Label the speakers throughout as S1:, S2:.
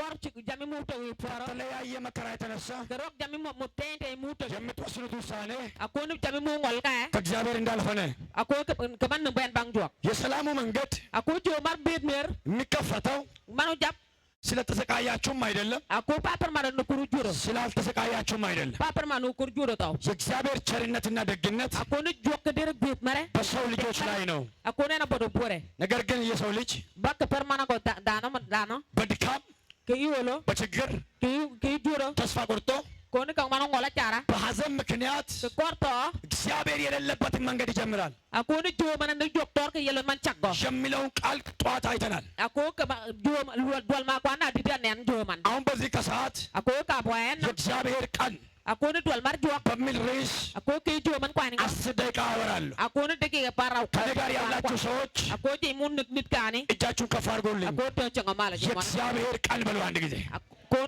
S1: torch jami muto wi poro
S2: ከተለያየ መከራ የተነሳ
S1: garok jami mo tente muto
S2: የምትወስኑት ውሳኔ
S1: akon jami mo ngol ka
S2: ከእግዚአብሔር እንዳልሆነ
S1: akon kaban ben bang jok
S2: የሰላሙ መንገድ
S1: akon jo mar bet mer
S2: የሚከፈተው
S1: manu jap
S2: ስለተሰቃያችሁም አይደለም
S1: akon paper manu nukuru juro
S2: ስላልተሰቃያችሁም አይደለም
S1: paper manu kur juro taw
S2: የእግዚአብሔር ቸርነትና ደግነት
S1: akon jok der bet mare
S2: በሰው ልጆች ላይ ነው
S1: akon na bodo bore
S2: ነገር ግን የሰው ልጅ
S1: bak per mana ko dano
S2: በድካም
S1: ke iwolo
S2: በችግር
S1: ke juro
S2: ተስፋ ቆርጦ
S1: kon ka manu ngola cara
S2: በሐዘን ምክንያት
S1: ke korto
S2: እግዚአብሔር የሌለበትን መንገድ ይጀምራል
S1: akon jo mana ndu jok tor ke yelo man chakgo
S2: የሚለውን ቃል ጠዋት አይተናል
S1: akon ka jo dol ma ko na didan nen jo man
S2: አሁን በዚህ ከሰዓት
S1: akon ka boyen
S2: የእግዚአብሔር ቃል
S1: akon dol mar jok
S2: በሚል ርዕስ
S1: akon ke jo man kwani
S2: 10 ደቂቃ አወራለሁ
S1: akon de ke paraw
S2: ከኔ ጋር ያላችሁ ሰዎች
S1: akon je mun nit kani
S2: እጃችሁን ከፍ አድርጉልኝ
S1: akon to changa mala je man
S2: የእግዚአብሔር ቃል በሉ አንድ ጊዜ
S1: akon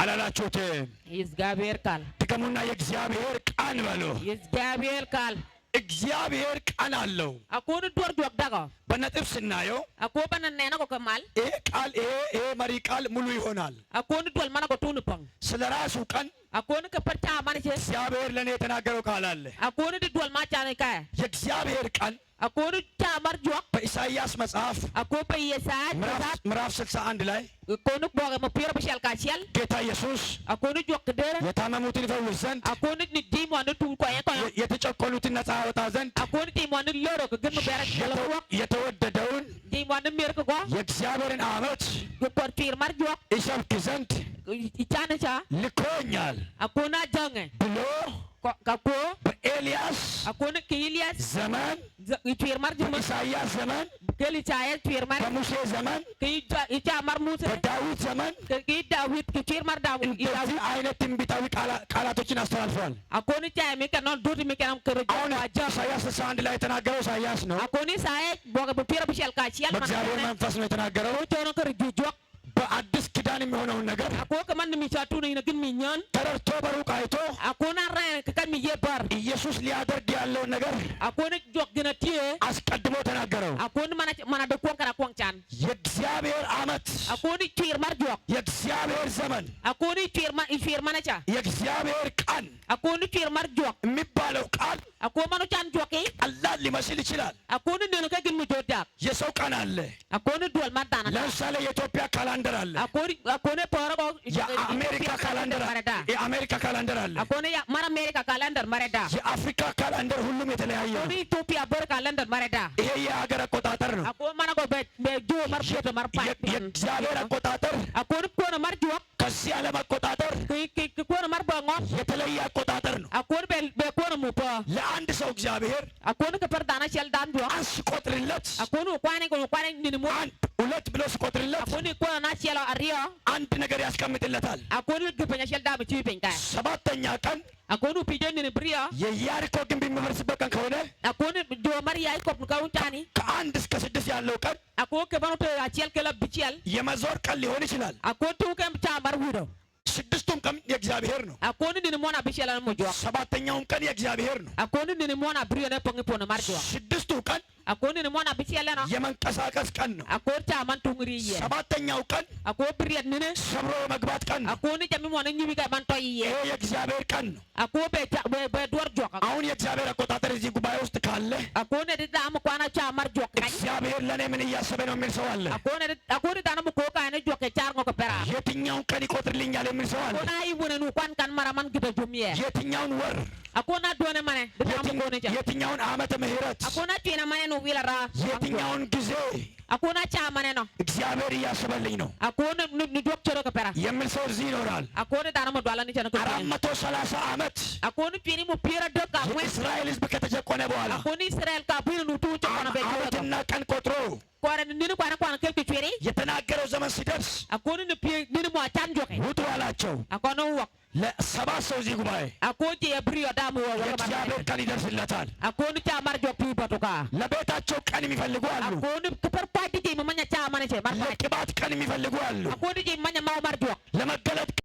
S2: አላላችሁትም
S1: is gaber kal
S2: ድገሙና የእግዚአብሔር ቃል በሉ
S1: is gaber kal
S2: እግዚአብሔር ቃል አለው
S1: akon dor jok dago
S2: በነጥብ ስናየው
S1: akon banan nena ko kamal
S2: ይሄ ቃል ይሄ መሪ ቃል ሙሉ ይሆናል
S1: akon dol mana ko tunu pang
S2: ስለ ራሱ ቀን
S1: akon ka percha man je
S2: እግዚአብሔር ለኔ የተናገረው ቃል አለ
S1: akon dol ma cha ka
S2: የእግዚአብሔር ቃል
S1: akon cha mar jok
S2: በኢሳይያስ መጽሐፍ
S1: akon pe yesa
S2: ምዕራፍ 61 ላይ
S1: akon bo mo pira bishal ka shel
S2: ጌታ ኢየሱስ
S1: akon jok der
S2: የታመሙትን ይፈውስ ዘንድ
S1: akon ni di mo no tu ko ko
S2: የተጨቆኑትን ነፃ ያወጣ ዘንድ
S1: akon di mo ni loro ko gën bere
S2: የተወደደውን
S1: di mo ni mer ko
S2: የእግዚአብሔርን ዓመት
S1: ko por pir mar jok
S2: ይሰብክ ዘንድ
S1: ichana cha
S2: ልኮኛል
S1: akon jange
S2: ብሎ
S1: kako
S2: በኤልያስ
S1: akon ke Elias
S2: ዘመን
S1: pir mar jok
S2: በኢሳይያስ ዘመን
S1: keli chaya pir mar
S2: በሙሴ ዘመን
S1: ke icha mar musa
S2: በዳዊት ዘመን
S1: ke David ke pir mar David
S2: እንደዚህ አይነት ትንቢታዊ ቃላቶችን አስተላልፈዋል
S1: akon chaya me kanon dodi me kanam kere
S2: አሁን ኢሳይያስ 61 ላይ የተናገረው ኢሳይያስ ነው
S1: akon saya boga pir bishal ka shel man
S2: በእግዚአብሔር መንፈስ ነው የተናገረው
S1: tono kere jok
S2: በአዲስ ኪዳን የሚሆነውን ነገር
S1: akon ka man mi chatu ne gin mi nyan
S2: ተረድቶ በሩቅ አይቶ
S1: akon ra ka mi yebar
S2: ኢየሱስ ሊያደርግ ያለውን ነገር
S1: akon jok gina tie
S2: አስቀድሞ ተናገረው
S1: akon mana de kon kara kon chan
S2: የእግዚአብሔር ዓመት
S1: akon pir mar jok
S2: የእግዚአብሔር ዘመን
S1: akon pir mana cha
S2: የእግዚአብሔር ቃል
S1: akon pir mar jok
S2: የሚባለው ቃል
S1: akon manu chan jok
S2: ቀላል ሊመስል ይችላል
S1: akon ne ka gin mi jodak
S2: የሰው ቀን አለ
S1: akon dol mar dana
S2: ለምሳሌ የኢትዮጵያ ካላንደር አለ
S1: akon poro
S2: የአሜሪካ ካላንደር የአሜሪካ ካላንደር አለ
S1: akon ya mar America calendar mareda
S2: የአፍሪካ ካላንደር ሁሉም የተለያየ ነው
S1: akon Ethiopia ber calendar mareda
S2: ይሄ የሀገር አቆጣጠር ነው
S1: akon mana ko be jo mar beto mar pa
S2: የእግዚአብሔር አቆጣጠር
S1: akon ko mar jok
S2: ከዚህ ዓለም አቆጣጠር
S1: ko mar bango
S2: የተለየ አቆጣጠር ነው
S1: akon be ko mu pa
S2: ለአንድ ሰው እግዚአብሔር
S1: akon ka per dana shel dan jok
S2: ሲቆጥርለት
S1: akon ko kwani ni mo
S2: አንድ ሁለት ብሎ ሲቆጥርለት
S1: akon ko na shel ario
S2: አንድ ነገር ያስቀምጥለታል
S1: akon ke penya shel da mi chi penka
S2: ሰባተኛ ቀን
S1: akon pijen ni bria
S2: የኢያሪኮ ግንብ የሚፈርስበት ቀን ከሆነ
S1: akon do maria ko ka untani
S2: ከ1 እስከ 6 ያለው ቀን
S1: akon ke banu to achel ke la bichel
S2: የመዞር ቀን ሊሆን ይችላል
S1: akon tu ke cha mar hudo
S2: ስድስቱም ቀን የእግዚአብሔር ነው
S1: akon ni mo na bichel mo jok
S2: ሰባተኛውም ቀን የእግዚአብሔር ነው
S1: akon ni mo na bria ne pongi pona mar jok
S2: ስድስቱ ቀን
S1: akon ni mo na bichel na
S2: የመንቀሳቀስ ቀን ነው
S1: akon cha man tungri ye
S2: ሰባተኛው ቀን
S1: akon bria ni ne
S2: ሰብሮ የመግባት ቀን ነው
S1: akon ni jami mo na nyibi ka man to ye
S2: ይሄ የእግዚአብሔር ቀን ነው
S1: akon be dor jok
S2: አሁን የእግዚአብሔር አቆጣጠር እዚህ ጉባኤ ውስጥ ካለ
S1: akon ni da am kwana cha mar jok
S2: እግዚአብሔር ለኔ ምን እያሰበ ነው የሚል ሰው አለ
S1: akon da na mo ko ka ne jok ke char ngo ko pera
S2: የትኛውን ቀን ይቆጥርልኛል የሚል ሰው አለ
S1: akon ay wona nu kwan kan maraman gida jumye
S2: የትኛውን ወር
S1: akon na do ne mane da am ko ne cha
S2: የትኛውን ዓመተ ምህረት
S1: akon na tina mane no wilara
S2: የትኛውን ጊዜ
S1: akon na cha mane no
S2: እግዚአብሔር እያሰበልኝ ነው
S1: akon ni jok chero ko pera
S2: የሚል ሰው እዚህ ይኖራል
S1: akon da na mo dwala ni cha ko
S2: 430 ዓመት
S1: akon pini mo pira do ka mo
S2: የእስራኤል ሕዝብ ከተጨቆነ በኋላ
S1: akon Israel ka pini nu tu cha na be ko
S2: ዓመትና ቀን ቆጥሮ
S1: kwara ni kwana ke chwere
S2: የተናገረው ዘመን ሲደርስ
S1: akon ni mo chan jok
S2: ውጡ አላቸው
S1: akon no wak
S2: ለሰባት ሰው እዚህ ጉባኤ
S1: akon je brio da mo wa
S2: የእግዚአብሔር ቀን ይደርስለታል
S1: akon cha mar jok pi patuka
S2: ለቤታቸው ቀን የሚፈልጉ አሉ
S1: akon kper pa di je mo manya cha mane che mar
S2: ለቅባት ቀን የሚፈልጉ አሉ
S1: akon je manya ma mar jok
S2: ለመገለጥ